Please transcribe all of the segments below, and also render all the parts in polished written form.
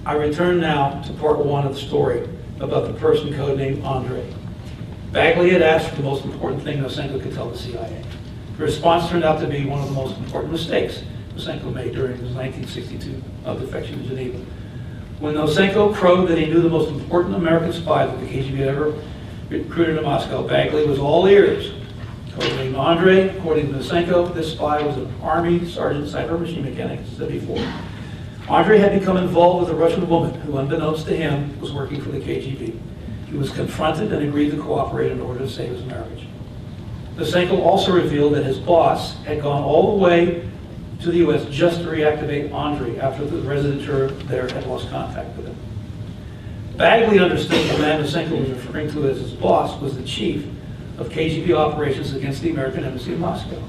I return now to part one of the story about the person codenamed Andre. Bagley had asked for the most important thing Nosenko could tell the CIA. The response turned out to be one of the most important mistakes Nosenko made during his 1962 defection to Geneva. When Nosenko crowed that he knew the most important American spy that the KGB had ever recruited in Moscow, Bagley was all ears. Codenamed Andre, according to Nosenko, this spy was an Army Sergeant Cyber Machine Mechanic, as I said before. Andre had become involved with a Russian woman who, unbeknownst to him, was working for the KGB. He was confronted and agreed to cooperate in order to save his marriage. Nosenko also revealed that his boss had gone all the way to the U.S. just to reactivate Andre after the residence there had lost contact with him. Bagley understood the man Nosenko was referring to as his boss was the chief of KGB operations against the American embassy in Moscow.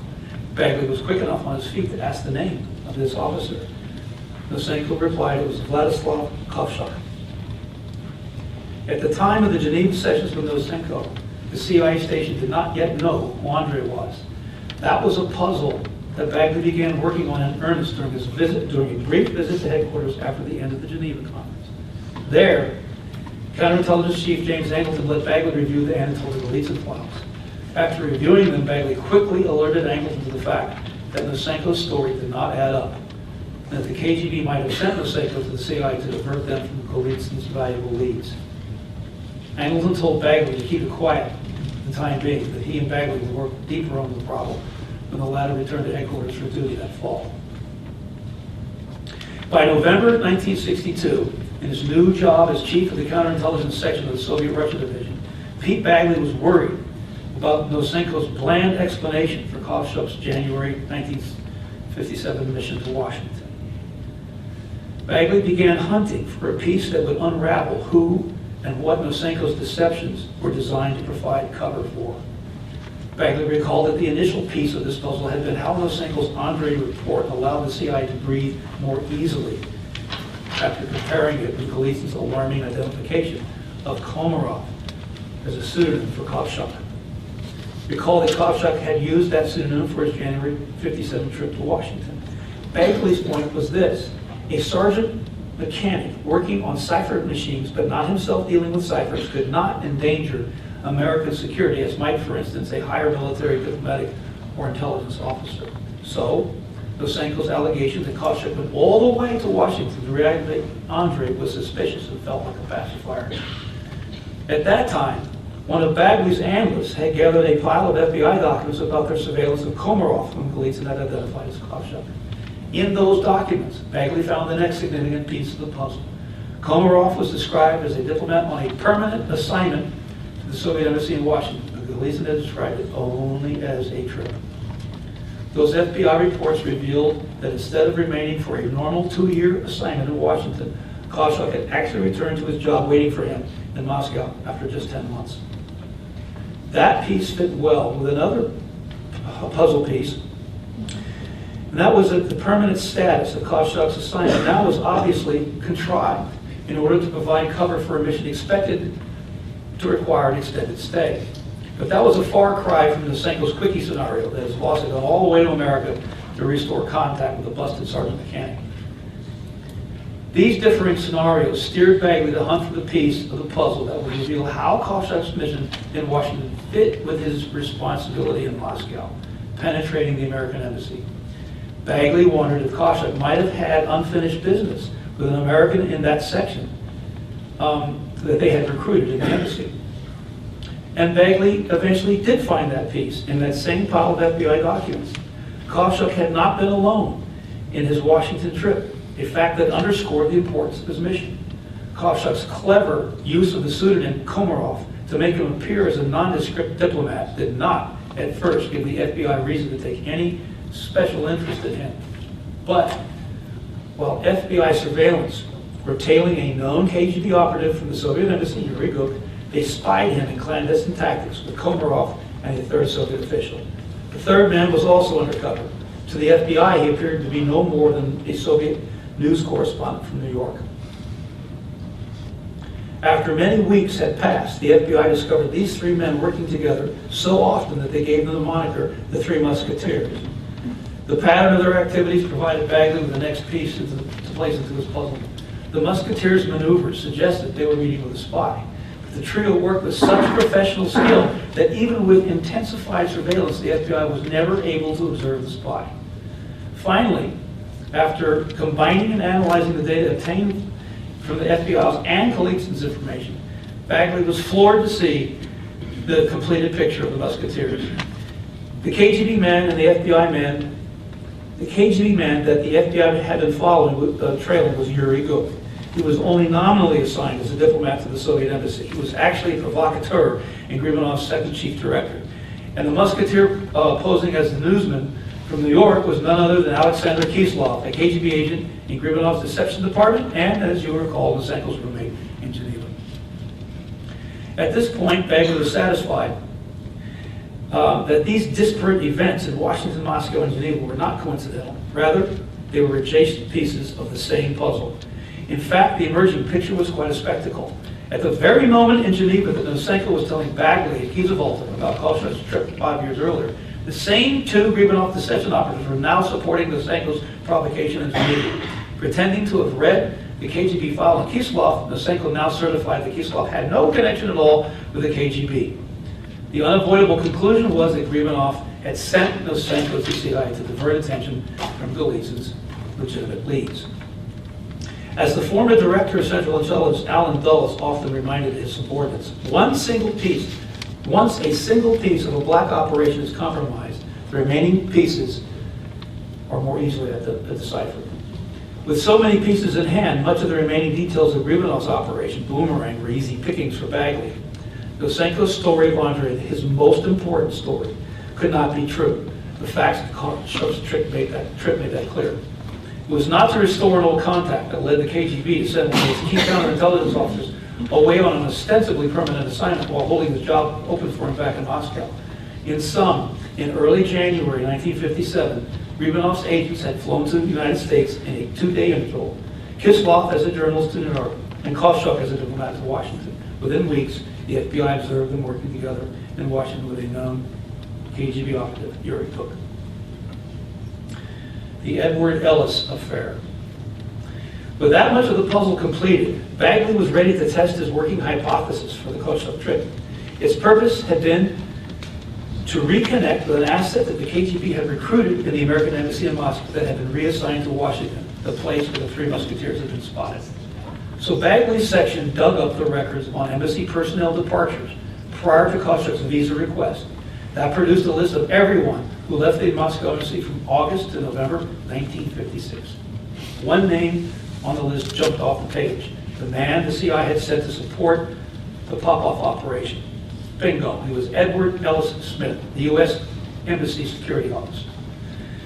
Bagley was quick enough on his feet to ask the name of this officer. Nosenko replied it was Vladislav Kovshar. At the time of the Geneva sessions with Nosenko, the CIA station did not yet know who Andre was. That was a puzzle that Bagley began working on in earnest during a brief visit to headquarters after the end of the Geneva conference. There, Counterintelligence Chief James Angleton let Bagley review the Anatoly Golitsyn files. After reviewing them, Bagley quickly alerted Angleton to the fact that Nosenko's story did not add up, and that the KGB might have sent Nosenko to the CIA to divert them from Golitsyn's valuable leads. Angleton told Bagley to keep it quiet for the time being, that he and Bagley would work deeper on the problem when the latter returned to headquarters for duty that fall. By November 1962, in his new job as chief of the counterintelligence section of the Soviet Russia Division, Pete Bagley was worried about Nosenko's bland explanation for Kovshar's January 1957 mission to Washington. Bagley began hunting for a piece that would unravel who and what Nosenko's deceptions were designed to provide cover for. Bagley recalled that the initial piece of this puzzle had been how Nosenko's Andre report allowed the CIA to breathe more easily after comparing it with Golitsyn's alarming identification of Komarov as a pseudonym for Kovshar. Recall that Kovshar had used that pseudonym for his January 57 trip to Washington. Bagley's point was this: a sergeant mechanic working on cipher machines, but not himself dealing with ciphers, could not endanger American security, as might, for instance, a higher military, diplomatic, or intelligence officer. So, Nosenko's allegation that Kovshar went all the way to Washington to reactivate Andre was suspicious and felt like a pacifier. At that time, one of Bagley's analysts had gathered a pile of FBI documents about their surveillance of Komarov, whom Golitsyn had identified as Kovshar. In those documents, Bagley found the next significant piece of the puzzle. Komarov was described as a diplomat on a permanent assignment to the Soviet embassy in Washington, but Golitsyn had described it only as a trip. Those FBI reports revealed that instead of remaining for a normal 2-year assignment in Washington, Kovshar had actually returned to his job waiting for him in Moscow after just 10 months. That piece fit well with another puzzle piece, and that was that the permanent status of Kovshar's assignment now was obviously contrived in order to provide cover for a mission expected to require an extended stay. But that was a far cry from Nosenko's quickie scenario that his boss had gone all the way to America to restore contact with a busted sergeant mechanic. These differing scenarios steered Bagley to hunt for the piece of the puzzle that would reveal how Kovshar's mission in Washington fit with his responsibility in Moscow, penetrating the American embassy. Bagley wondered if Kovshar might have had unfinished business with an American in that section that they had recruited in the embassy. And Bagley eventually did find that piece in that same pile of FBI documents. Kovshar had not been alone in his Washington trip, a fact that underscored the importance of his mission. Kovshar's clever use of the pseudonym Komarov to make him appear as a nondescript diplomat did not, at first, give the FBI reason to take any special interest in him. But while FBI surveillance were tailing a known KGB operative from the Soviet embassy, Yuri Guk, they spied him in clandestine tactics with Komarov and a third Soviet official. The third man was also undercover. To the FBI, he appeared to be no more than a Soviet news correspondent from New York. After many weeks had passed, the FBI discovered these three men working together so often that they gave them the moniker the Three Musketeers. The pattern of their activities provided Bagley with the next piece to place into his puzzle. The Musketeers' maneuvers suggested they were meeting with a spy. But the trio worked with such professional skill that even with intensified surveillance, the FBI was never able to observe the spy. Finally, after combining and analyzing the data obtained from the FBI's and Golitsyn's information, Bagley was floored to see the completed picture of the Musketeers. The KGB man and the FBI man, the KGB man that the FBI had been following, trailing, was Yuri Guk. He was only nominally assigned as a diplomat to the Soviet embassy. He was actually a provocateur and Gribanov's second chief director. And the Musketeer posing as the newsman from New York was none other than Alexander Kislov, a KGB agent in Gribanov's deception department, and, as you recall, Nosenko's roommate in Geneva. At this point, Bagley was satisfied that these disparate events in Washington, Moscow, and Geneva were not coincidental. Rather, they were adjacent pieces of the same puzzle. In fact, the emerging picture was quite a spectacle. At the very moment in Geneva that Nosenko was telling Bagley at Kiev-Volta about Kondrashev's trip 5 years earlier, the same two Gribanov deception operatives were now supporting Nosenko's provocation in Geneva. Pretending to have read the KGB file on Kislov, Nosenko now certified that Kislov had no connection at all with the KGB. The unavoidable conclusion was that Gribanov had sent Nosenko to CIA to divert attention from Golitsyn's legitimate leads. As the former director of Central Intelligence, Alan Dulles, often reminded his subordinates, once a single piece of a black operation is compromised, the remaining pieces are more easily deciphered. With so many pieces in hand, much of the remaining details of Gribanov's operation, Boomerang, were easy pickings for Bagley. Nosenko's story of Andre, his most important story, could not be true. The facts of Kondrashev's trip made that clear. It was not to restore an old contact that led the KGB to send one of its key counterintelligence officers away on an ostensibly permanent assignment while holding the job open for him back in Moscow. In sum, in early January 1957, Gribanov's agents had flown to the United States in a 2-day interval, Kislov as a journalist to New York, and Kondrashev as a diplomat to Washington. Within weeks, the FBI observed them working together in Washington with a known KGB operative, Yuri Guk. The Edward Ellis affair. With that much of the puzzle completed, Bagley was ready to test his working hypothesis for the Kondrashev trip. Its purpose had been to reconnect with an asset that the KGB had recruited in the American embassy in Moscow that had been reassigned to Washington, the place where the three Musketeers had been spotted. So Bagley's section dug up the records on embassy personnel departures prior to Kondrashev's visa request. That produced a list of everyone who left the Moscow embassy from August to November 1956. One name on the list jumped off the page. The man the CIA had sent to support the Popov operation. Bingo, he was Edward Ellis Smith, the U.S. Embassy Security Officer.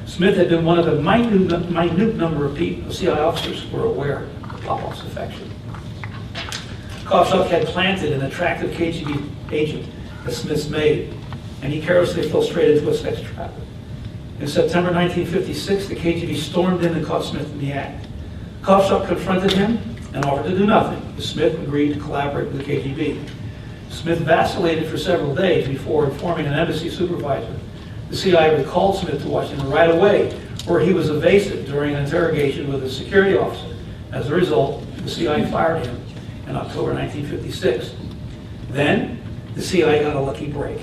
Smith had been one of the minute number of CIA officers who were aware of Popov's defection. Kondrashev had planted an attractive KGB agent at Smith's maid, and he carelessly fell straight into a sex trap. In September 1956, the KGB stormed in and caught Smith in the act. Kondrashev confronted him and offered to do nothing, but Smith agreed to collaborate with the KGB. Smith vacillated for several days before informing an embassy supervisor. The CIA recalled Smith to Washington right away, where he was evasive during an interrogation with a security officer. As a result, the CIA fired him in October 1956. Then, the CIA got a lucky break.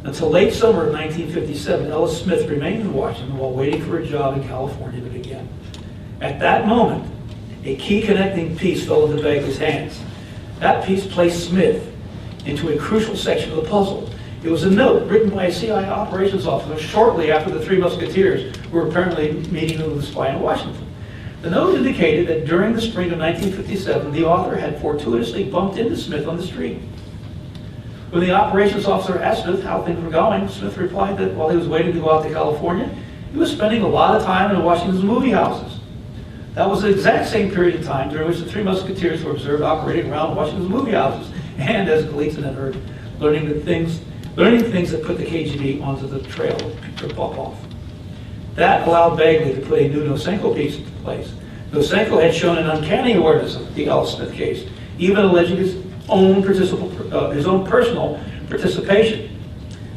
Until late summer of 1957, Ellis Smith remained in Washington while waiting for a job in California to begin. At that moment, a key connecting piece fell into Bagley's hands. That piece placed Smith into a crucial section of the puzzle. It was a note written by a CIA operations officer shortly after the three Musketeers were apparently meeting with the spy in Washington. The note indicated that during the spring of 1957, the author had fortuitously bumped into Smith on the street. When the operations officer asked Smith how things were going, Smith replied that while he was waiting to go out to California, he was spending a lot of time in Washington's movie houses. That was the exact same period of time during which the three Musketeers were observed operating around Washington's movie houses, and as Golitsyn had heard, learning things that put the KGB onto the trail of Peter Popov. That allowed Bagley to put a new Nosenko piece into place. Nosenko had shown an uncanny awareness of the Ellis Smith case, even alleging his own personal participation,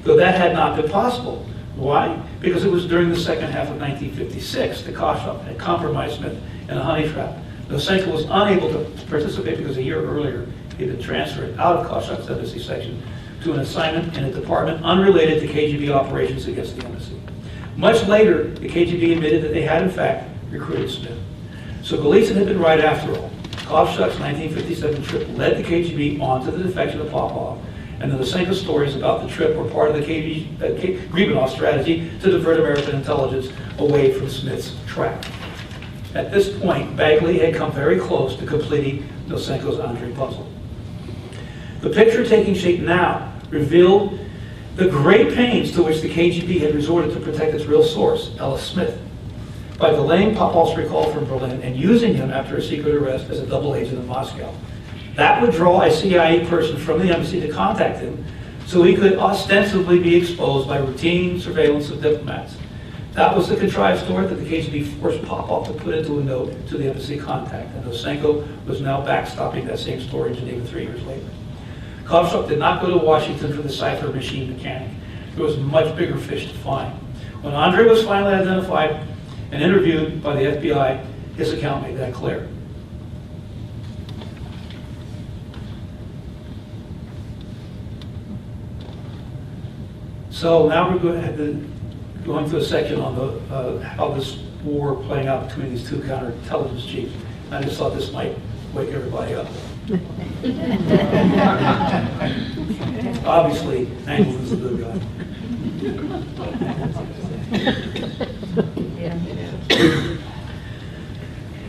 though that had not been possible. Why? Because it was during the second half of 1956 that Kondrashev had compromised Smith in a honey trap Nosenko was unable to participate because a year earlier he had been transferred out of Kozak's embassy section to an assignment in a department unrelated to KGB operations against the embassy. Much later, the KGB admitted that they had in fact recruited Smith. So Golitsyn had been right after all. Kozak's 1957 trip led the KGB on to the defection of Popov, and the Nosenko stories about the trip were part of the Gribanov strategy to divert American intelligence away from Smith's track. At this point, Bagley had come very close to completing Nosenko's Andrei puzzle. The picture taking shape now revealed the great pains to which the KGB had resorted to protect its real source, Ellis Smith, by delaying Popov's recall from Berlin and using him after a secret arrest as a double agent in Moscow. That would draw a CIA person from the embassy to contact him so he could ostensibly be exposed by routine surveillance of diplomats. That was the contrived story that the KGB forced Popov to put into a note to the embassy contact, and Nosenko was now backstopping that same story in Geneva 3 years later. Kovsuk did not go to Washington for the cipher machine mechanic. There was much bigger fish to find. When Andrei was finally identified and interviewed by the FBI, his account made that clear. So now we're going through a section on the, how this war playing out between these two counterintelligence chiefs. I just thought this might wake everybody up. Obviously, Angleton's a good guy.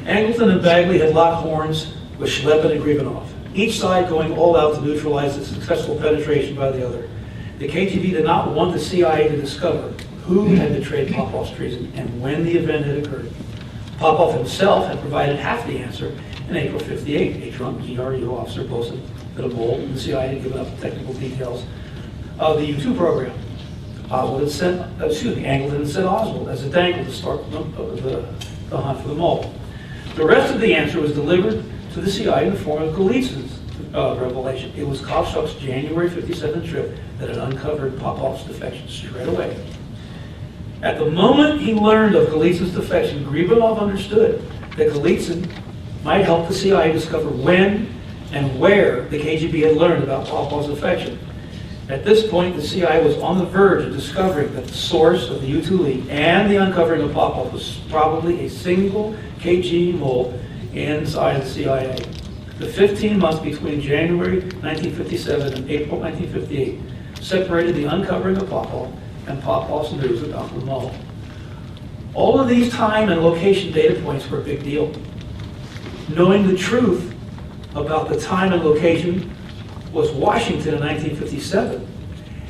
Angleton and Bagley had locked horns with Schleppen and Gribanov, each side going all out to neutralize the successful penetration by the other. The KGB did not want the CIA to discover who had betrayed Popov's treason and when the event had occurred. Popov himself had provided half the answer in April '58. A drunk GRU officer boasted that a mole in the CIA had given up the technical details of the U-2 program. Angleton had sent Oswald as a dangle to start the hunt for the mole. The rest of the answer was delivered to the CIA in the form of Golitsyn's revelation. It was Kovsuk's January '57 trip that had uncovered Popov's defection straight away. At the moment he learned of Golitsyn's defection, Gribanov understood that Golitsyn might help the CIA discover when and where the KGB had learned about Popov's defection. At this point, the CIA was on the verge of discovering that the source of the U-2 leak and the uncovering of Popov was probably a single KGB mole inside the CIA. The 15 months between January 1957 and April 1958 separated the uncovering of Popov and Popov's news about the mole. All of these time and location data points were a big deal. Knowing the truth about the time and location was Washington in 1957,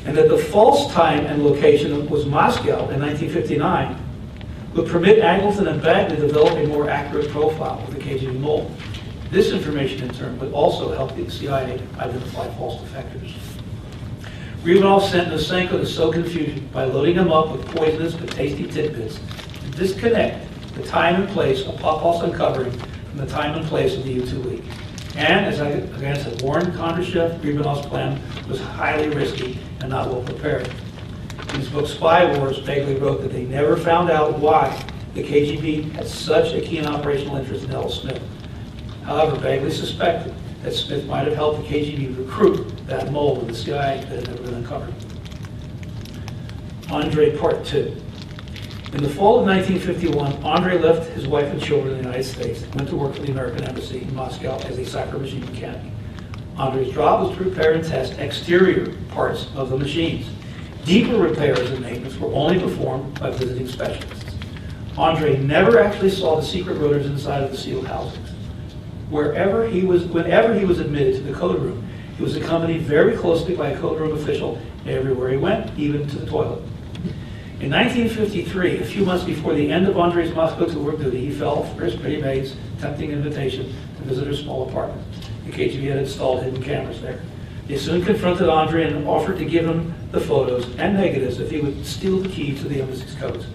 and that the false time and location was Moscow in 1959, would permit Angleton and Bagley to develop a more accurate profile of the KGB mole. This information, in turn, would also help the CIA identify false defectors. Gribanov sent Nosenko to sow confusion by loading him up with poisonous but tasty tidbits to disconnect the time and place of Popov's uncovering from the time and place of the U-2 leak. And, as I again said, warned Kondrashev, Gribanov's plan was highly risky and not well prepared. In his book Spy Wars, Bagley wrote that they never found out why the KGB had such a keen operational interest in Ellis Smith. However, Bagley suspected that Smith might have helped the KGB recruit that mole in the CIA that had never been uncovered. Andrei Part 2. In the fall of 1951, Andrei left his wife and children in the United States and went to work for the American Embassy in Moscow as a cipher machine mechanic. Andrei's job was to repair and test exterior parts of the machines. Deeper repairs and maintenance were only performed by visiting specialists. Andrei never actually saw the secret rotors inside of the sealed housings. Whenever he was admitted to the code room, he was accompanied very closely by a code room official everywhere he went, even to the toilet. In 1953, a few months before the end of Andrei's Moscow tour of duty, he fell for his pretty maid's tempting invitation to visit her small apartment. The KGB had installed hidden cameras there. They soon confronted Andrei and offered to give him the photos and negatives if he would steal the key to the embassy's codes.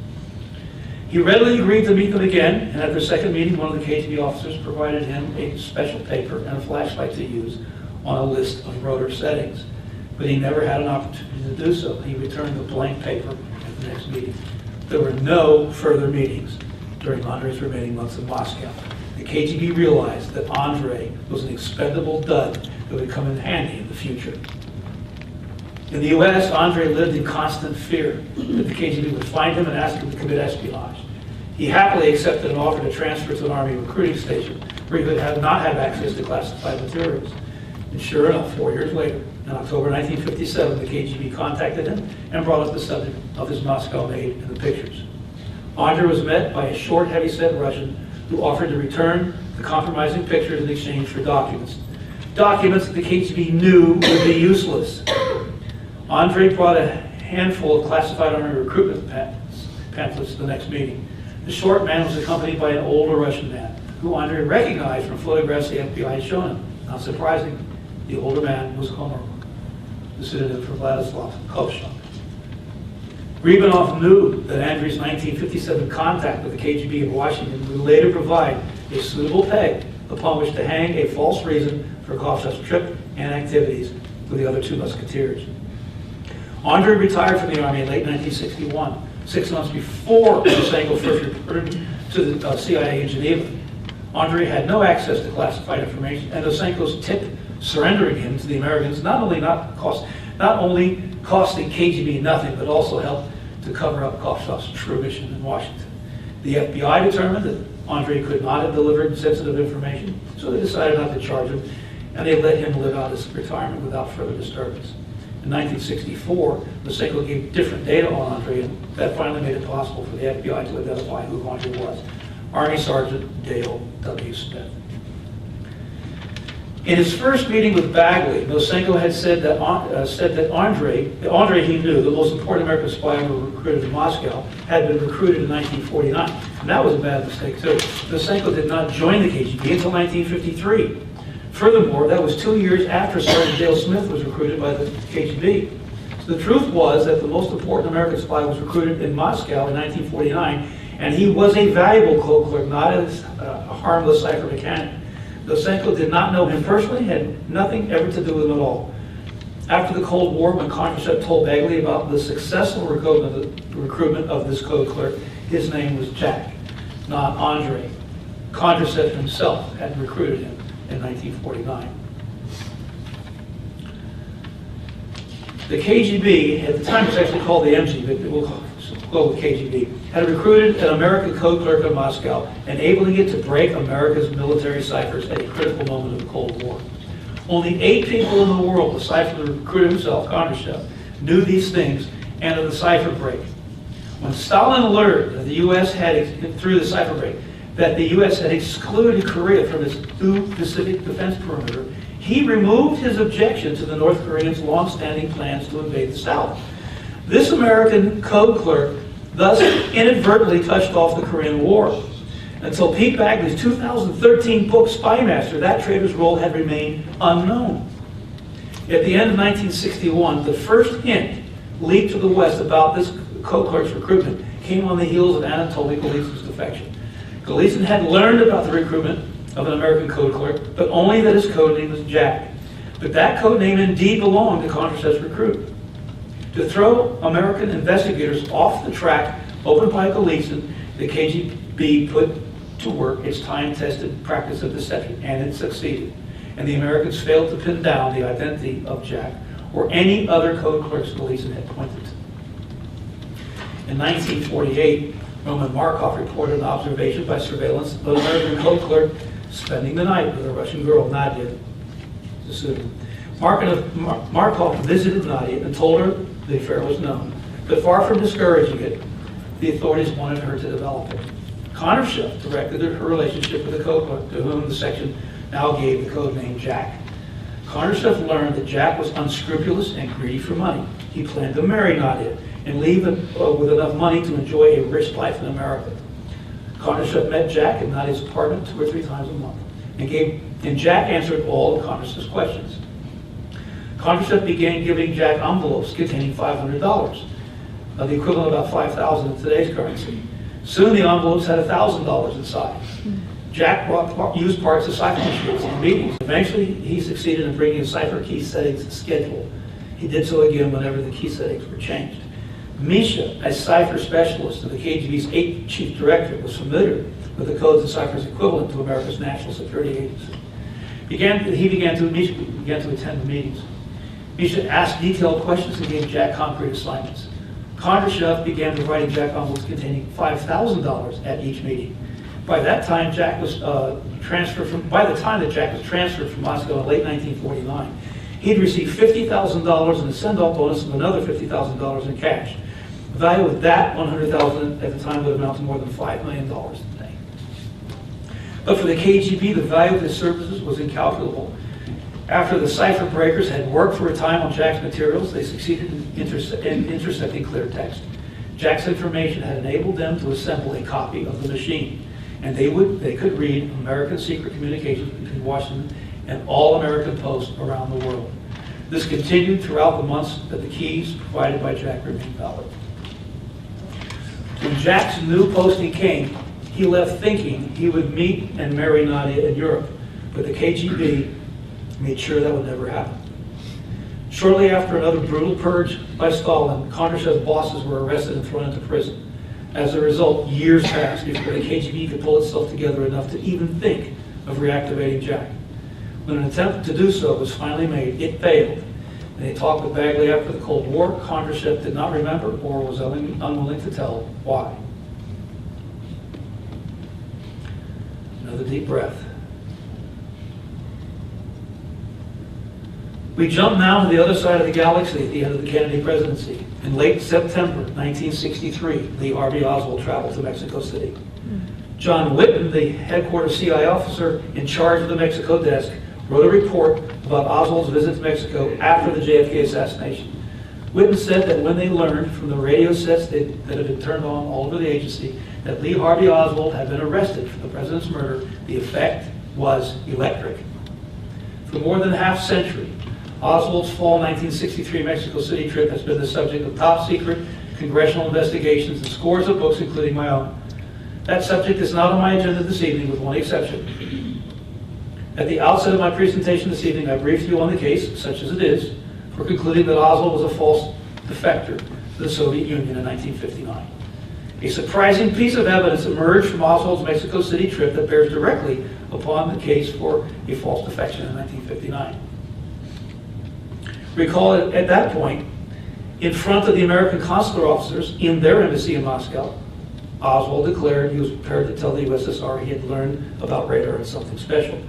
He readily agreed to meet them again, and at their second meeting, one of the KGB officers provided him a special paper and a flashlight to use on a list of rotor settings. But he never had an opportunity to do so. He returned the blank paper at the next meeting. There were no further meetings during Andrei's remaining months in Moscow. the KGB realized that Andrei was an expendable dud that would come in handy in the future. In the US, Andrei lived in constant fear that the KGB would find him and ask him to commit espionage. He happily accepted an offer to transfer to an army recruiting station where he would not have access to classified materials. And sure enough, 4 years later, in October 1957, the KGB contacted him and brought up the subject of his Moscow maid and the pictures. Andrei was met by a short, heavy-set Russian who offered to return the compromising pictures in exchange for documents. Documents that the KGB knew would be useless. Andrei brought a handful of classified army recruitment pamphlets to the next meeting. The short man was accompanied by an older Russian man, who Andrei recognized from photographs the FBI had shown him. Not surprisingly, the older man was Homer, the pseudonym for Vladislav Kovshov. Gribanov knew that Andrei's 1957 contact with the KGB in Washington would later provide a suitable peg upon which to hang a false reason for Kovshov's trip and activities with the other two musketeers. Andrei retired from the Army in late 1961, 6 months before Nosenko first reported to the CIA in Geneva. Andrei had no access to classified information, and Nosenko's tip surrendering him to the Americans not only cost the KGB nothing, but also helped to cover up Kovshov's true mission in Washington. The FBI determined that Andrei could not have delivered sensitive information, so they decided not to charge him, and they let him live out his retirement without further disturbance. In 1964, Nosenko gave different data on Andrei, and that finally made it possible for the FBI to identify who Andrei was. Army Sergeant Dale W. Smith. In his first meeting with Bagley, Nosenko had said that Andrei he knew, the most important American spy ever recruited in Moscow, had been recruited in 1949. And that was a bad mistake, too. Nosenko did not join the KGB until 1953. Furthermore, that was 2 years after Sergeant Dale Smith was recruited by the KGB. So the truth was that the most important American spy was recruited in Moscow in 1949, and he was a valuable code clerk, not a harmless cipher mechanic. Nosenko did not know him personally, had nothing ever to do with him at all. After the Cold War, when Kondrashev told Bagley about the successful recruitment of this code clerk, his name was Jack, not Andrei. Kondrashev himself had recruited him in 1949. The KGB, at the time it was actually called the MG, but we'll go with KGB, had recruited an American code clerk in Moscow, enabling it to break America's military ciphers at a critical moment of the Cold War. Only 8 people in the world, aside from the recruiter himself, Kondrashev, knew these things and of the cipher break. When Stalin learned that the U.S. had, through the cipher break, that the U.S. had excluded Korea from its new Pacific defense perimeter, he removed his objection to the North Koreans' long-standing plans to invade the South. This American code clerk thus inadvertently touched off the Korean War. Until Pete Bagley's 2013 book, Spy Master, that traitor's role had remained unknown. At the end of 1961, the first hint leaked to the West about this code clerk's recruitment came on the heels of Anatoly Golitsyn's defection. Golitsyn had learned about the recruitment of an American code clerk, but only that his code name was Jack. But that code name indeed belonged to Kondrashev's recruit. To throw American investigators off the track opened by Golitsyn, the KGB put to work its time-tested practice of deception, and it succeeded. And the Americans failed to pin down the identity of Jack or any other code clerks Golitsyn had pointed to. In 1948, Roman Markov reported an observation by surveillance of an American code clerk spending the night with a Russian girl, Nadia. Markov visited Nadia and told her the affair was known. But far from discouraging it, the authorities wanted her to develop it. Kondrashev directed her relationship with the code clerk, to whom the section now gave the code name Jack. Kondrashev learned that Jack was unscrupulous and greedy for money. He planned to marry Nadia and leave with enough money to enjoy a rich life in America. Kondrashev met Jack in Nadia's apartment 2 or 3 times a month, and Jack answered all of Kondrashev's questions. Kondrashev began giving Jack envelopes containing $500, the equivalent of about $5,000 in today's currency. Soon the envelopes had $1,000 inside. Jack used parts of cipher machines in meetings. Eventually, he succeeded in bringing a cipher key settings schedule. He did so again whenever the key settings were changed. Misha, a cipher specialist of the KGB's 8th chief director, was familiar with the codes and ciphers equivalent to America's National Security Agency. He began to attend the meetings. Misha asked detailed questions and gave Jack concrete assignments. Kondrashev began providing Jack envelopes containing $5,000 at each meeting. By the time that Jack was transferred from Moscow in late 1949, he'd received $50,000 in a send-off bonus and another $50,000 in cash. The value of that $100,000 at the time would amount to more than $5 million today. But for the KGB, the value of his services was incalculable. After the cipher breakers had worked for a time on Jack's materials, they succeeded in intercepting clear text. Jack's information had enabled them to assemble a copy of the machine, and they could read American secret communications between Washington and all American posts around the world. This continued throughout the months that the keys provided by Jack remained valid. When Jack's new posting came, he left thinking he would meet and marry Nadia in Europe, but the KGB made sure that would never happen. Shortly after another brutal purge by Stalin, Kondrashev's bosses were arrested and thrown into prison. As a result, years passed before the KGB could pull itself together enough to even think of reactivating Jack. When an attempt to do so was finally made, it failed. In a talk with Bagley after the Cold War, Kondrashev did not remember or was unwilling to tell why. Another deep breath. We jump now to the other side of the galaxy at the end of the Kennedy presidency. In late September 1963, Lee Harvey Oswald traveled to Mexico City. John Whitten, the headquarters CIA officer in charge of the Mexico desk, wrote a report about Oswald's visit to Mexico after the JFK assassination. Whitten said that when they learned from the radio sets that had been turned on all over the agency that Lee Harvey Oswald had been arrested for the president's murder, the effect was electric. For more than a half century, Oswald's fall 1963 Mexico City trip has been the subject of top secret congressional investigations and scores of books, including my own. That subject is not on my agenda this evening, with one exception. At the outset of my presentation this evening, I briefed you on the case, such as it is, for concluding that Oswald was a false defector to the Soviet Union in 1959. A surprising piece of evidence emerged from Oswald's Mexico City trip that bears directly upon the case for a false defection in 1959. Recall at that point, in front of the American consular officers in their embassy in Moscow, Oswald declared he was prepared to tell the USSR he had learned about radar and something special,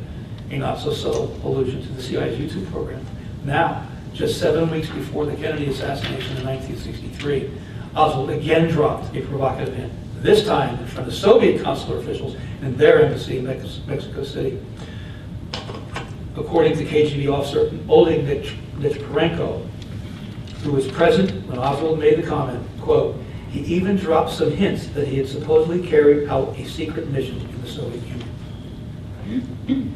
a not-so-subtle allusion to the CIA's U-2 program. Now, just 7 weeks before the Kennedy assassination in 1963, Oswald again dropped a provocative hint, this time in front of Soviet consular officials in their embassy in Mexico City. According to KGB officer Oleg Nechparenko, who was present when Oswald made the comment, quote, he even dropped some hints that he had supposedly carried out a secret mission in the Soviet Union.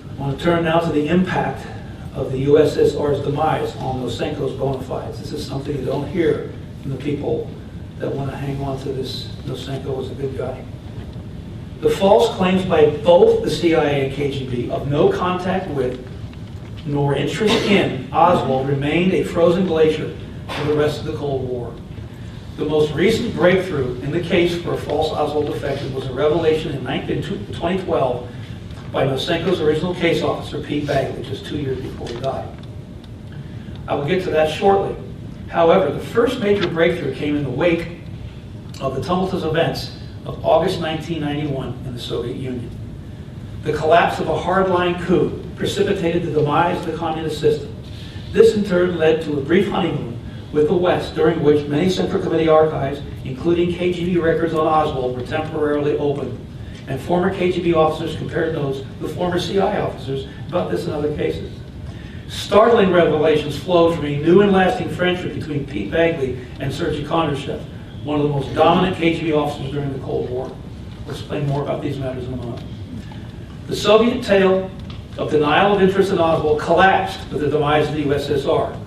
I want to turn now to the impact of the USSR's demise on Nosenko's bona fides. This is something you don't hear from the people that want to hang on to this Nosenko was a good guy. The false claims by both the CIA and KGB of no contact with nor interest in Oswald remained a frozen glacier for the rest of the Cold War. The most recent breakthrough in the case for a false Oswald defection was a revelation in 2012 by Nosenko's original case officer, Pete Bagley, just 2 years before he died. I will get to that shortly. However, the first major breakthrough came in the wake of the tumultuous events of August 1991 in the Soviet Union. The collapse of a hardline coup precipitated the demise of the communist system. This in turn led to a brief honeymoon with the West, during which many Central Committee archives, including KGB records on Oswald, were temporarily opened, and former KGB officers compared notes with former CIA officers about this and other cases. Startling revelations flowed from a new and lasting friendship between Pete Bagley and Sergei Kondrashev, one of the most dominant KGB officers during the Cold War. We'll explain more about these matters in a moment. The Soviet tale of denial of interest in Oswald collapsed with the demise of the USSR.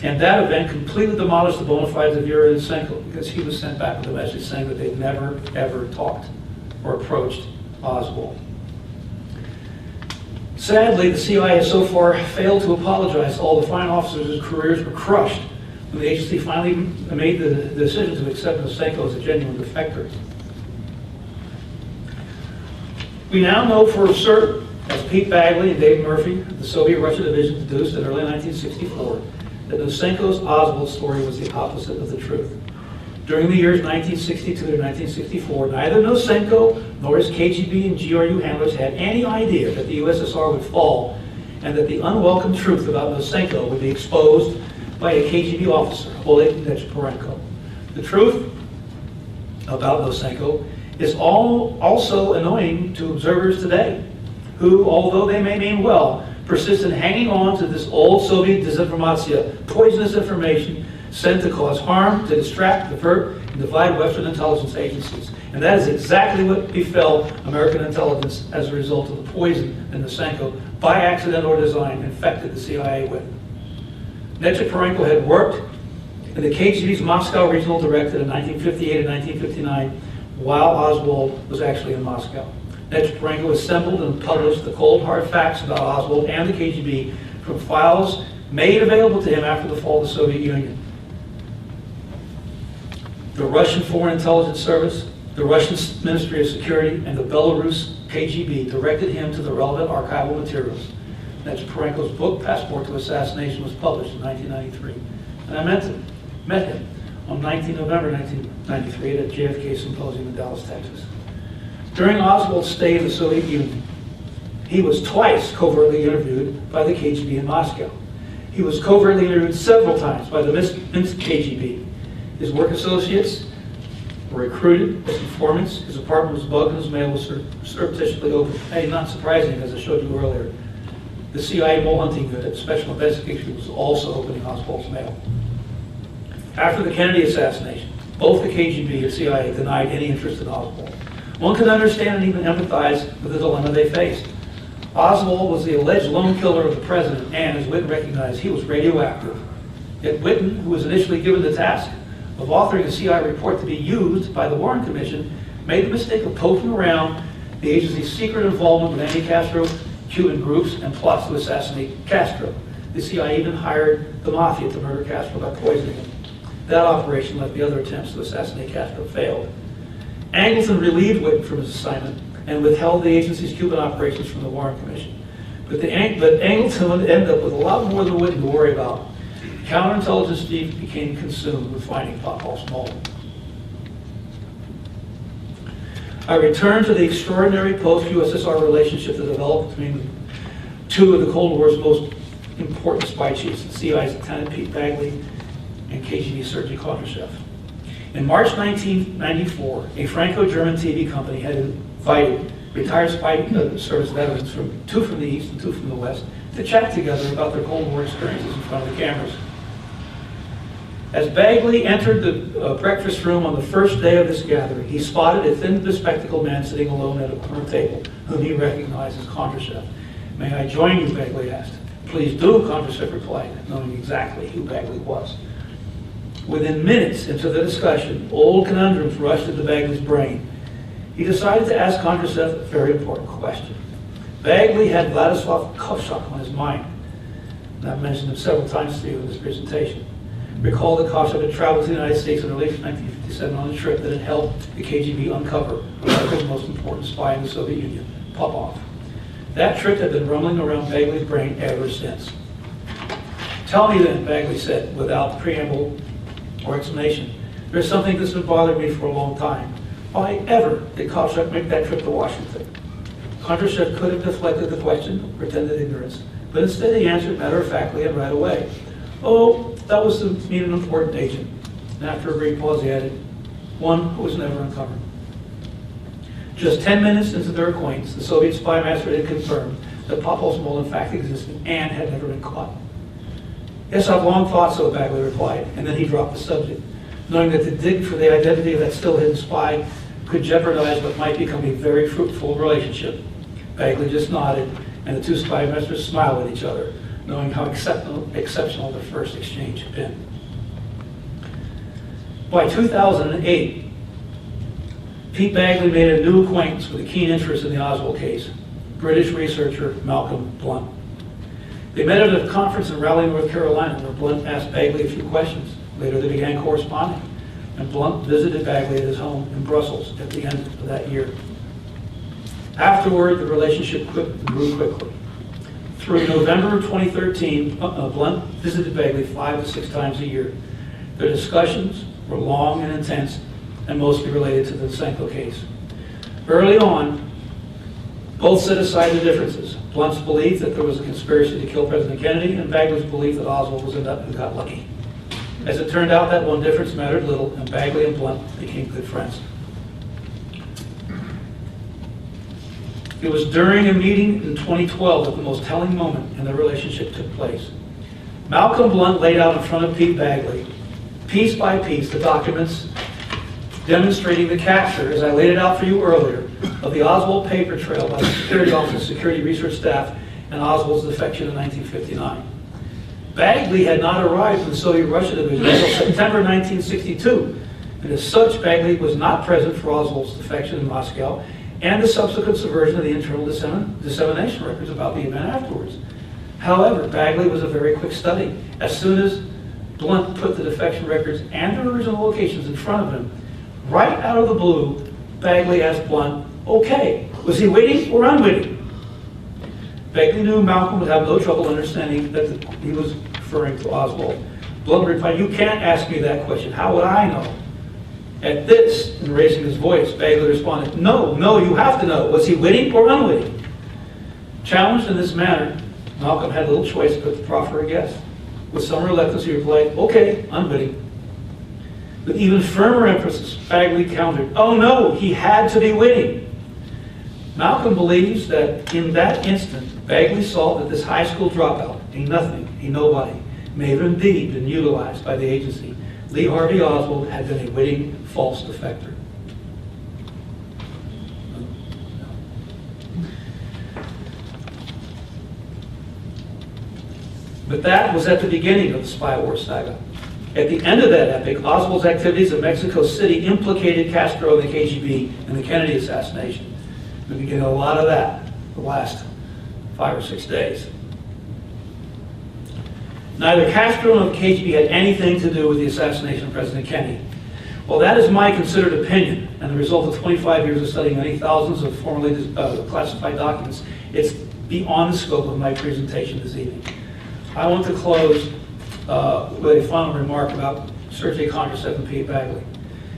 And that event completely demolished the bona fides of Yuri Nosenko, because he was sent back with a message saying that they'd never, ever talked or approached Oswald. Sadly, the CIA has so far failed to apologize to all the fine officers whose careers were crushed when the agency finally made the decision to accept Nosenko as a genuine defector. We now know for certain, as Pete Bagley and Dave Murphy of the Soviet-Russia Division deduced in early 1964, that Nosenko's Oswald story was the opposite of the truth. During the years 1962 to 1964, neither Nosenko nor his KGB and GRU handlers had any idea that the USSR would fall and that the unwelcome truth about Nosenko would be exposed by a KGB officer, Oleg Nechepurenko. The truth about Nosenko is also annoying to observers today, who, although they may mean well, persist in hanging on to this old Soviet disinformatia, poisonous information sent to cause harm, to distract, divert, and divide Western intelligence agencies. And that is exactly what befell American intelligence as a result of the poison that Nosenko, by accident or design, infected the CIA with. Nechepurenko had worked in the KGB's Moscow Regional Directorate in 1958 and 1959, while Oswald was actually in Moscow. Nechepurenko assembled and published the cold, hard facts about Oswald and the KGB from files made available to him after the fall of the Soviet Union. The Russian Foreign Intelligence Service, the Russian Ministry of Security, and the Belarus KGB directed him to the relevant archival materials. Nechepurenko's book, Passport to Assassination, was published in 1993. And I met him on 19 November 1993 at a JFK symposium in Dallas, Texas. During Oswald's stay in the Soviet Union, he was twice covertly interviewed by the KGB in Moscow. He was covertly interviewed several times by the Minsk KGB. His work associates were recruited as informants. His apartment was bugged and his mail was surreptitiously opened. Hey, not surprising, as I showed you earlier. The CIA mole hunting unit, Special Investigation, was also opening Oswald's mail. After the Kennedy assassination, both the KGB and CIA denied any interest in Oswald. One can understand and even empathize with the dilemma they faced. Oswald was the alleged lone killer of the president, and as Whitten recognized, he was radioactive. Yet Whitten, who was initially given the task of authoring a CIA report to be used by the Warren Commission, made the mistake of poking around the agency's secret involvement with anti-Castro Cuban groups and plots to assassinate Castro. The CIA even hired the mafia to murder Castro by poisoning him. That operation, like the other attempts to assassinate Castro, failed. Angleton relieved Whitten from his assignment and withheld the agency's Cuban operations from the Warren Commission. But Angleton would end up with a lot more than Whitten to worry about. Counterintelligence chief became consumed with finding Popov's mole. I return to the extraordinary post-USSR relationship that developed between two of the Cold War's most important spy chiefs, the CIA's Lieutenant Pete Bagley and KGB Sergei Kondrashev. In March 1994, a Franco-German TV company had invited retired spy service veterans, two from the East and two from the West, to chat together about their Cold War experiences in front of the cameras. As Bagley entered the breakfast room on the first day of this gathering, he spotted a thin, bespectacled man sitting alone at a corner table, whom he recognized as Kondrashev. "May I join you?" Bagley asked. "Please do," Kondrashev replied, knowing exactly who Bagley was. Within minutes into the discussion, old conundrums rushed into Bagley's brain. He decided to ask Kondrashev a very important question. Bagley had Vladislav Kovshak on his mind, and I've mentioned him several times to you in this presentation. Recall that Kovshak had traveled to the United States in early 1957 on a trip that had helped the KGB uncover America's most important spy in the Soviet Union, Popov. That trip had been rumbling around Bagley's brain ever since. "Tell me then," Bagley said, without preamble or explanation, "there's something that's been bothering me for a long time. Why ever did Kovshak make that trip to Washington?" Kondrashev could have deflected the question, pretended ignorance, but instead he answered matter-of-factly and right away. "Oh, that was to meet an important agent." And after a brief pause, he added, "one who was never uncovered." Just 10 minutes into their acquaintance, the Soviet spy master had confirmed that Popov's mole in fact existed and had never been caught. "Yes, I've long thought so," Bagley replied, and then he dropped the subject, knowing that to dig for the identity of that still hidden spy could jeopardize what might become a very fruitful relationship. Bagley just nodded, and the two spy masters smiled at each other, knowing how exceptional their first exchange had been. By 2008, Pete Bagley made a new acquaintance with a keen interest in the Oswald case, British researcher Malcolm Blunt. They met at a conference in Raleigh, North Carolina, where Blunt asked Bagley a few questions. Later they began corresponding, and Blunt visited Bagley at his home in Brussels at the end of that year. Afterward, the relationship grew quickly. Through November of 2013, Blunt visited Bagley 5 to 6 times a year. Their discussions were long and intense, and mostly related to the Nosenko case. Early on, both set aside the differences. Blunt's belief that there was a conspiracy to kill President Kennedy, and Bagley's belief that Oswald was a nut who got lucky. As it turned out, that one difference mattered little, and Bagley and Blunt became good friends. It was during a meeting in 2012 that the most telling moment in the relationship took place. Malcolm Blunt laid out in front of Pete Bagley, piece by piece, the documents demonstrating the capture, as I laid it out for you earlier, of the Oswald paper trail by the Security Office, Security Research Staff, and Oswald's defection in 1959. Bagley had not arrived in the Soviet Russia Division until September 1962, and as such, Bagley was not present for Oswald's defection in Moscow and the subsequent subversion of the internal dissemination records about the event afterwards. However, Bagley was a very quick study. As soon as Blunt put the defection records and their original locations in front of him, right out of the blue, Bagley asked Blunt, okay, was he waiting or unwitting? Bagley knew Malcolm would have no trouble understanding that he was referring to Oswald. Blunt replied, you can't ask me that question. How would I know? At this, in raising his voice, Bagley responded, no, you have to know. Was he witting or unwitting? Challenged in this manner, Malcolm had little choice but to proffer a guess. With some reluctance, he replied, okay, unwitting. With even firmer emphasis, Bagley countered, oh no, he had to be witting. Malcolm believes that in that instant, Bagley saw that this high school dropout, a nothing, a nobody, may have indeed been utilized by the agency. Lee Harvey Oswald had been a witting false defector. But that was at the beginning of the spy war saga. At the end of that epic, Oswald's activities in Mexico City implicated Castro and the KGB in the Kennedy assassination. We've been getting a lot of that the last 5 or 6 days. Neither Castro nor the KGB had anything to do with the assassination of President Kennedy. Well, that is my considered opinion, and the result of 25 years of studying many thousands of formerly classified documents. It's beyond the scope of my presentation this evening. I want to close with a final remark about Sergei Kondrashev and Pete Bagley.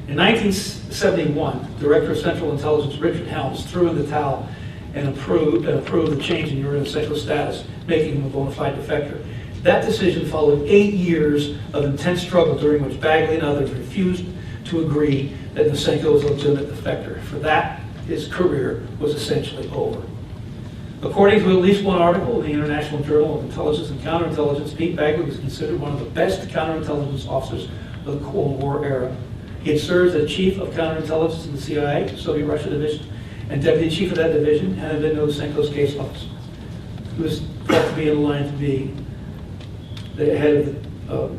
In 1971, Director of Central Intelligence Richard Helms threw in the towel and approved the change in Nosenko's status, making him a bona fide defector. That decision followed 8 years of intense struggle during which Bagley and others refused to agree that Nosenko was a legitimate defector. For that, his career was essentially over. According to at least one article in the International Journal of Intelligence and Counterintelligence, Pete Bagley was considered one of the best counterintelligence officers of the Cold War era. He had served as chief of counterintelligence in the CIA, Soviet Russia Division, and deputy chief of that division, and had been Nosenko's case officer. He was thought to be in line to be the head of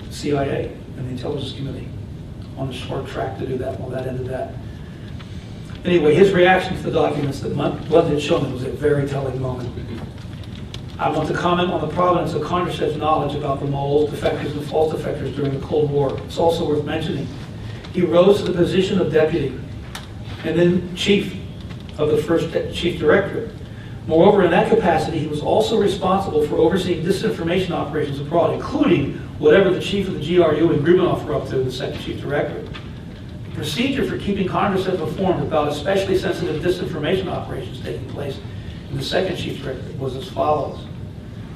the CIA and the intelligence committee, on the short track to do that. Well, that ended that. Anyway, his reaction to the documents that Blunt had shown him was a very telling moment. I want to comment on the provenance of Kondrashev's knowledge about the moles, defectors, and false defectors during the Cold War. It's also worth mentioning. He rose to the position of deputy and then chief of the first chief directorate. Moreover, in that capacity, he was also responsible for overseeing disinformation operations abroad, including whatever the chief of the GRU and Gribanov were up to, the second chief directorate. The procedure for keeping Kondrashev informed about especially sensitive disinformation operations taking place in the second chief directorate was as follows.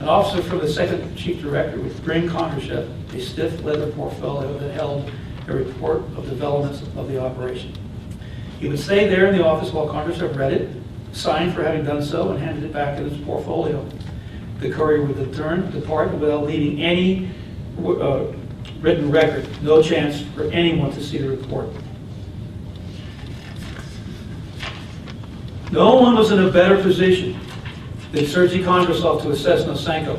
An officer from the second chief directorate would bring Kondrashev a stiff leather portfolio that held a report of developments of the operation. He would stay there in the office while Kondrashev read it, signed for having done so, and handed it back in his portfolio. The courier would depart without leaving any written record, no chance for anyone to see the report. No one was in a better position than Sergei Kondrashev to assess Nosenko.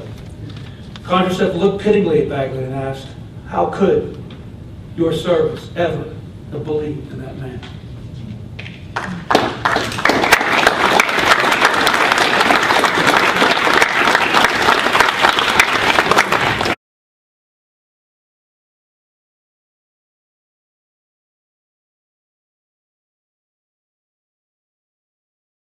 Kondrashev looked pityingly at Bagley and asked, how could your service ever have believed in that man?